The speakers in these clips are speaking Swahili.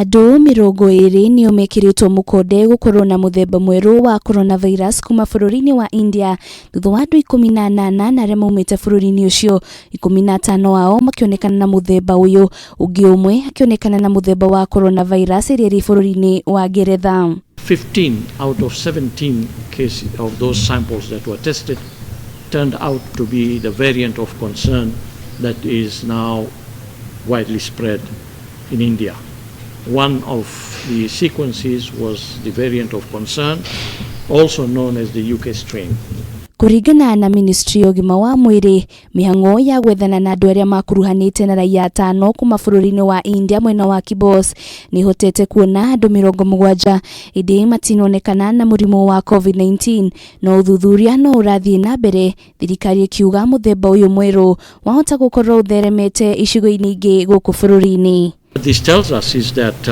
Andũ 20 nĩo mekiritwo mũkonde gũkorwo na mũthemba mwerũ wa coronavirus kuma bũrũri-inĩ wa India thutha wa andũ 18 na arĩa maumĩte bũrũri-inĩ ũcio 15 wao makĩonekana na mũthemba ũyũ, ũngĩ ũmwe akĩonekana na mũthemba wa coronavirus ĩrĩa ĩrĩ bũrũri-inĩ wa Ngeretha. 15 out of 17 cases of those samples that were tested turned out to be the variant of concern that is now widely spread in India. One of the sequences was the variant of concern, also known as the UK strain. Kuringana na Ministry ya Ũgima wa Mwĩrĩ, mĩhang'o ya gwethana na andũ arĩa makuruhanĩte na raia 5 kuma bũrũri-inĩ wa India mwena wa Kibos nĩ hotete kuona andũ 70 ĩndĩ matinonekana na mũrimũ wa COVID-19 no ũthuthuria no ũrathiĩ na mbere, thirikari ĩkiuga mũthemba ũyũ mwerũ wahota gũkorwo ũtheremete icigo-inĩ ingĩ gũkũ bũrũri-inĩ. What this tells us is that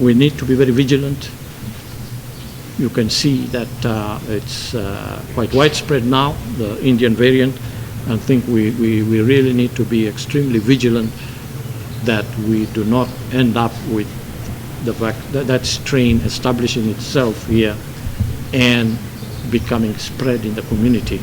we need to be very vigilant. You can see that it's quite widespread now, the Indian variant, and I think we really need to be extremely vigilant that we do not end up with the fact that strain establishing itself here and becoming spread in the community.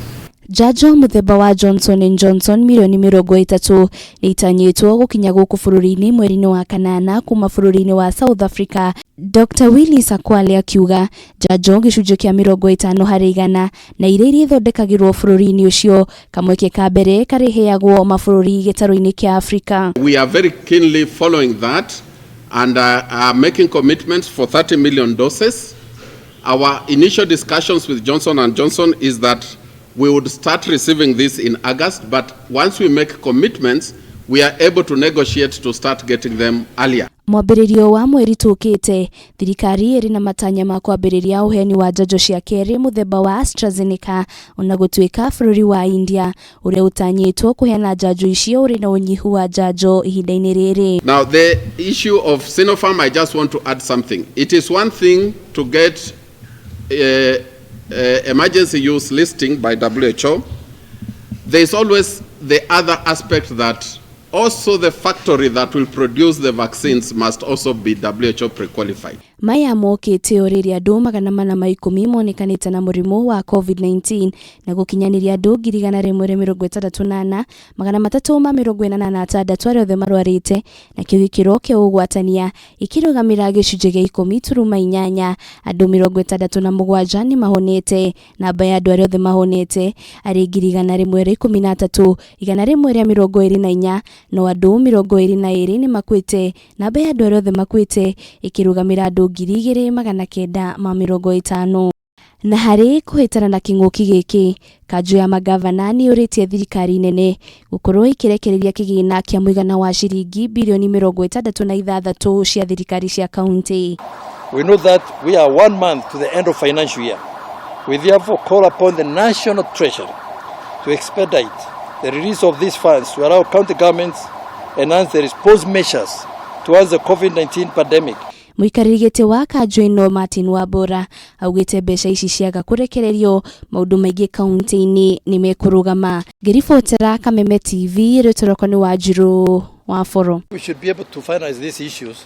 Jajo muthemba wa Johnson & Johnson milioni 30 itanyitwo gukinya guku bũrũri-inĩ mweri-inĩ wa kanana kuma bũrũri-inĩ wa South Africa. Dr. Willis Akwale akiuga jajo gĩcunjĩ kĩa 50 harĩ 100 na iria ithondekagĩrwo bũrũri-inĩ ũcio kamweke ka mbere kareheagwo mabũrũri gĩtaro-inĩ kĩa Africa. We are very keenly following that and are making commitments for 30 million doses. Our initial discussions with Johnson & Johnson is that we would start receiving this in August, but once we make commitments, we are able to negotiate to start getting them earlier. Mwambĩrĩrio wa mweri tũkĩte, thirikari ĩrĩ na matanya ma kwambĩrĩria ũheani wa njanjo cia kerĩ mũthemba wa AstraZeneca ona gũtuĩka bũrũri wa India ũrĩa ũtanyĩtwo kũheana njanjo icio ũrĩ na ũnyihu wa njanjo ihinda-inĩ rĩrĩ. Now the issue of Sinopharm, I just want to add something. It is one thing to get emergency use listing by WHO. There is always the other aspect that also the factory that will produce the vaccines must also be WHO pre-qualified. Maya mokĩte rĩrĩa andũ 410 monekanĩte na mũrimũ wa COVID-19 na gũkinyanĩria andũ 168 346 arĩa othe marwarĩte na kĩo gĩkĩro kĩa ũgwatania ikĩrũgamĩra gĩcunjĩ gĩa 10.8. Andũ 67 nĩ mahonete, namba ya andũ arĩa othe mahonete arĩ 113 124 no andũ 22 nĩ makuĩte, namba ya andũ arĩa othe makuĩte ikĩrũgamĩra andũ 2,950. Na harĩ kũhĩtana na kĩng'ũki gĩkĩ, kanjũ ya magavana nĩ ũrĩtie thirikari nene gũkorwo ikirekereria kĩgĩna kĩa mũigana wa ciringi bilioni 66 cia thirikari cia kaunti. We know that we are 1 month to the end of financial year. We therefore call upon the National Treasury to expedite the release of these funds to allow county governments enhance the response measures towards the COVID-19 pandemic. Mũikarĩri gĩtĩ wa kanjũ ĩno Martin Wambora augĩte mbeca ici ciaga kũrekererio maũndũ maingĩ kaunti-inĩ nĩ mekũrũgama. Ngĩribotera Kameme TV rĩtũroko nĩ Wanjirũ wa Foro. We should be able to finalize these issues